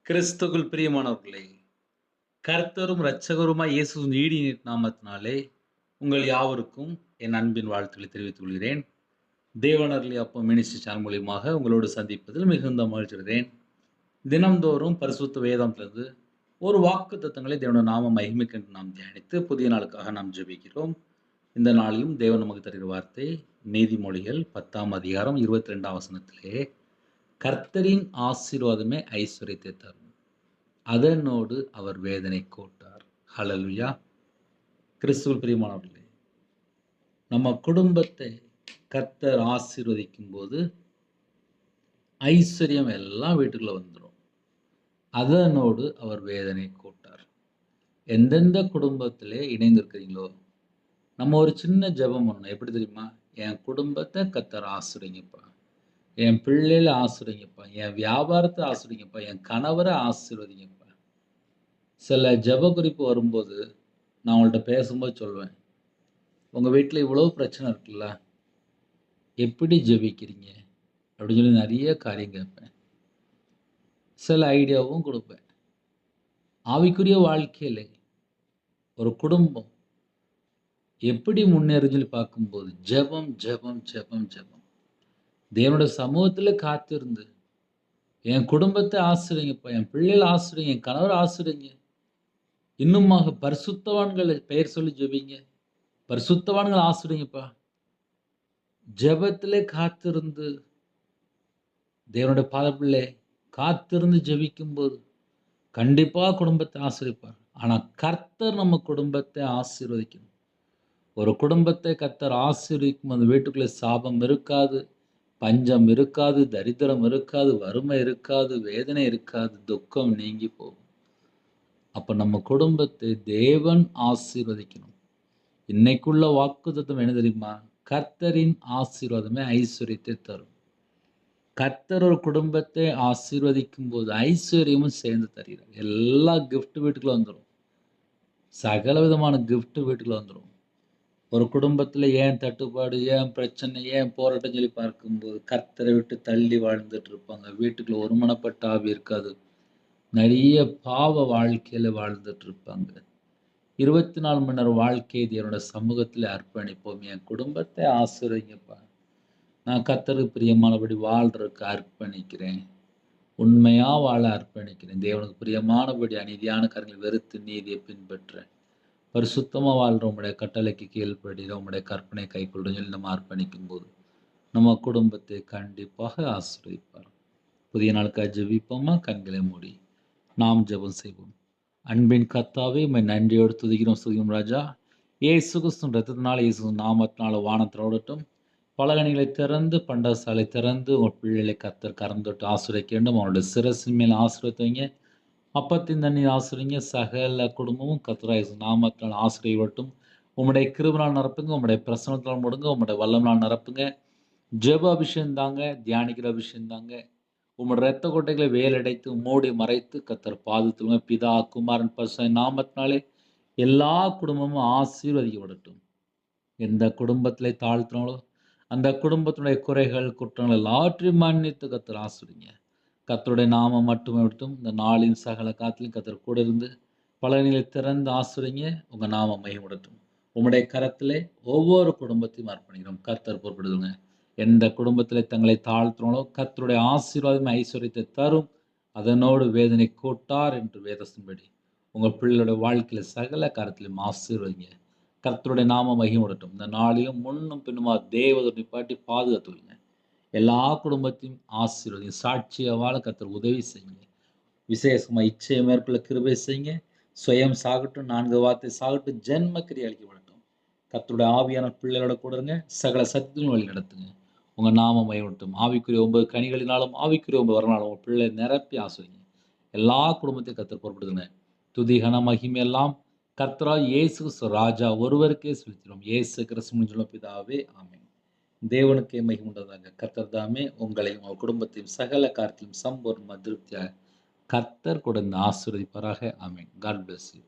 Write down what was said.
கிறிஸ்துவுக்குள் பிரியமானவர்களே, கர்த்தரும் இரட்சகருமாய் இயேசுவின் ஈடிய நாமத்தினாலே உங்கள் யாவருக்கும் என் அன்பின் வாழ்த்துக்களை தெரிவித்துக் கொள்கிறேன். தேவன் அருளிய அப்பம் மினிஸ்ட்ரி சேனல் மூலியமாக உங்களோடு சந்திப்பதில் மிகுந்த மகிழ்ச்சியடைகிறேன். தினம்தோறும் பரிசுத்த வேதத்திலிருந்து ஒரு வாக்குத்தத்தங்களை தேவனுடைய நாம மகிமைக்கென்று நாம் தியானித்து புதிய நாளுக்காக நாம் ஜெபிக்கிறோம். இந்த நாளிலும் தேவன் நமக்கு தருகிற வார்த்தை நீதிமொழிகள் 10ஆம் அதிகாரம் 22ஆம் வசனத்திலே, கர்த்தரின் ஆசீர்வாதமே ஐஸ்வரியத்தை தரும், அதனோடு அவர் வேதனை கூட்டார். ஹல்லேலூயா. கிறிஸ்துவுக்குள் பிரியமானவர்களே, நம்ம குடும்பத்தை கர்த்தர் ஆசீர்வதிக்கும் போது ஐஸ்வர்யம் எல்லாம் வீட்டுக்குள்ள வந்துடும். அதனோடு அவர் வேதனை கூட்டார். எந்தெந்த குடும்பத்திலே இணைந்திருக்கிறீங்களோ, நம்ம ஒரு சின்ன ஜெபம் பண்ணணும். எப்படி தெரியுமா? என் குடும்பத்தை கர்த்தர் ஆசீர்வதிங்கப்பா, என் பிள்ளைகளை ஆசீர்வதிங்கப்பா, என் வியாபாரத்தை ஆசீர்வதிங்கப்பா, என் கணவரை ஆசீர்வதிங்கப்பா. சில ஜெப குறிப்பு வரும்போது நான் உங்கள்கிட்ட பேசும்போது சொல்வேன், உங்கள் வீட்டில் இவ்வளோ பிரச்சனை இருக்குல்ல, எப்படி ஜெபிக்கிறீங்க அப்படின்னு சொல்லி நிறைய காரியம் கேட்பேன். சில ஐடியாவும் கொடுப்பேன். ஆவிக்குரிய வாழ்க்கையில் ஒரு குடும்பம் எப்படி முன்னேறுன்னு சொல்லி பார்க்கும்போது ஜெபம் ஜெபம் ஜெபம் ஜெபம். தேவனுடைய சமூகத்தில் காத்திருந்து என் குடும்பத்தை ஆசீர்வதிங்கப்பா, என் பிள்ளைகளை ஆசீர்வதிங்க, என் கணவரை ஆசீர்வதிங்க. இன்னுமாக பரிசுத்தவான்களை பெயர் சொல்லி ஜெபிங்க, பரிசுத்தவான்கள் ஆசீர்வதிங்கப்பா. ஜெபத்திலே காத்திருந்து தேவனுடைய பாதப்பிள்ளை காத்திருந்து ஜெபிக்கும் போது கண்டிப்பா குடும்பத்தை ஆசீர்வதிப்பார். ஆனா கர்த்தர் நம்ம குடும்பத்தை ஆசீர்வதிக்கணும். ஒரு குடும்பத்தை கர்த்தர் ஆசீர்வதிக்கும் அந்த வீட்டுக்குள்ளே சாபம் இருக்காது, பஞ்சம் இருக்காது, தரித்திரம் இருக்காது, வறுமை இருக்காது, வேதனை இருக்காது, துக்கம் நீங்கி போகும். அப்ப நம்ம குடும்பத்தை தேவன் ஆசீர்வதிக்கணும். இன்னைக்குள்ள வாக்குத்தத்தம் என்ன தெரியுமா? கர்த்தரின் ஆசீர்வாதமே ஐஸ்வர்யத்தை தரும். கர்த்தர் ஒரு குடும்பத்தை ஆசீர்வதிக்கும் போது ஐஸ்வர்யமும் சேர்ந்து தருகிறார். எல்லா கிஃப்ட் வீட்டுக்குள்ள வந்துடும். சகல விதமான கிஃப்ட் வீட்டுக்குள்ள வந்துடும். ஒரு குடும்பத்தில் ஏன் தட்டுப்பாடு, ஏன் பிரச்சனை, ஏன் போராட்டம் சொல்லி பார்க்கும்போது கர்த்தரை விட்டு தள்ளி வாழ்ந்துட்டு இருப்பாங்க. வீட்டுக்குள்ள ஒருமனப்பட்ட ஆவி இருக்காது. நிறைய பாவ வாழ்க்கையில வாழ்ந்துட்டு இருப்பாங்க. 24 மணி நேரம் வாழ்க்கையை தேவனோட சமூகத்தில் அர்ப்பணிப்போம். என் குடும்பத்தை ஆசீர்வதிங்கப்பா, நான் கர்த்தருக்கு பிரியமானபடி வாழ்றதுக்கு அர்ப்பணிக்கிறேன், உண்மையா வாழ அர்ப்பணிக்கிறேன், தேவனுக்கு பிரியமானபடி அநீதியான காரியங்களை வெறுத்து நீதியை பின்பற்றேன், பரிசுத்தமாக வாழ்கிற உங்களுடைய கட்டளைக்கு கீழ்ப்படுகிற உங்களுடைய கற்பனை கைக்கொள்ளும் சொல்லி நம்ம அர்ப்பணிக்கும் போது நம்ம குடும்பத்தை கண்டிப்பாக ஆசீர்வதிப்பார். புதிய நாளுக்காக ஜெபிப்போமா? கண்களை மூடி நாம் ஜெபம் செய்வோம். அன்பின் கர்த்தாவே, உம்மை நன்றியோடு துதிக்கிறோம் சுதிக்கிறோம் ராஜா. இயேசு கிறிஸ்துவின் ரத்தத்தினால, இயேசு நாமத்தினால வானத்திலோடட்டும் பலகணிகளை திறந்து பண்டசாலை திறந்து உங்கள் பிள்ளைகளை கர்த்தர் கறந்தொட்டு ஆசீர்வதிக்க வேண்டும். அவனுடைய சிரசின் மேல் ஆசீர்வதிங்க. அப்பத்தின் தண்ணீர் ஆசீர்வதிங்க. சகல குடும்பமும் கர்த்தராகிய இயேசு நாமத்தினால் ஆசீர்வதிக்கப்படட்டும். உம்முடைய கிருபையால் நிரப்புங்க, உம்முடைய பிரசன்னத்தால் மூடுங்க, உம்முடைய வல்லமையால் நிரப்புங்க. ஜெப அபிஷேகம் தாங்க, தியானிக்கிற அபிஷேகம் தாங்க. உம்முடைய இரத்த கோட்டைகளை வேலடைத்து மூடி மறைத்து கர்த்தர் பாதத்துவங்க. பிதா குமாரன் பரிசுத்த நாமத்தினாலே எல்லா குடும்பமும் ஆசீர்வதிக்கப்படட்டும். எந்த குடும்பத்திலே தாழ்த்தினாலோ அந்த குடும்பத்தினுடைய குறைகள் குற்றங்கள் எல்லாவற்றையும் மன்னித்து கர்த்தர் ஆசீர்வதிங்க. கர்த்தருடைய நாமம் மட்டுமே விட்டும் இந்த நாளின் சகல காத்திலும் கர்த்தர் கூட இருந்து பலனிலை திறந்து ஆசீர்வதிங்க. உங்க நாமம் மகிமைப்படட்டும். உம்முடைய கரத்திலே ஒவ்வொரு குடும்பத்தையும் அர்ப்பணிக்கிறோம். கர்த்தர் பொறுப்படுதுங்க. எந்த குடும்பத்திலே தங்களை தாழ்த்தினாலோ கர்த்தருடைய ஆசீர்வாதம் ஐஸ்வர்யத்தை தரும், அதனோடு வேதனை கூட்டார் என்று வேதத்தின்படி உங்கள் பிள்ளைகளுடைய வாழ்க்கையில சகல காரியத்திலும் ஆசீர்வதிங்க. கர்த்தருடைய நாம மகிமைப்படட்டும். இந்த நாளிலும் முன்னும் பின்னுமா தேவதை நிப்பாட்டி பாதுகாத்துங்க. எல்லா குடும்பத்தையும் ஆசீர்வதிங்க. சாட்சியா வாழ கர்த்தர் உதவி செய்யுங்க. விசேஷமா இச்சையை மேற்கொள்ள கிருபை செய்யுங்க. சுயம் சாகட்டும், 4 வார்த்தை சாகட்டும், ஜென்ம கிரியை அளிக்கப்படட்டும். கர்த்தருடைய ஆவியான பிள்ளைகளோட கூட இருங்க. சகல சத்தியம் வழி நடத்துங்க. உங்க நாமம் மகிமைப்படட்டும். ஆவிக்குரிய 9 கனிகளினாலும் ஆவிக்குரிய 9 வரனாலும் உங்க பிள்ளை நிரப்பி ஆசீர்வதிங்க. எல்லா குடும்பத்தையும் கர்த்தர் பொறுப்படுத்துங்க. துதி கன மகிமை எல்லாம் கர்த்தராகிய இயேசு கிறிஸ்து ராஜா ஒருவருக்கே செலுத்தினோம். இயேசு கிறிஸ்துவின் சொல்லும் பிதாவே, ஆமென். தேவனுக்கே மகிமை உண்டாதாக. கர்த்தர் தாமே உங்களையும் உங்கள் குடும்பத்தையும் சகல காரியத்திலும் சம்பூர்ண திருப்தியாக கர்த்தர் கூட ஆசீர்வதிப்பாராக. ஆமென். God bless you.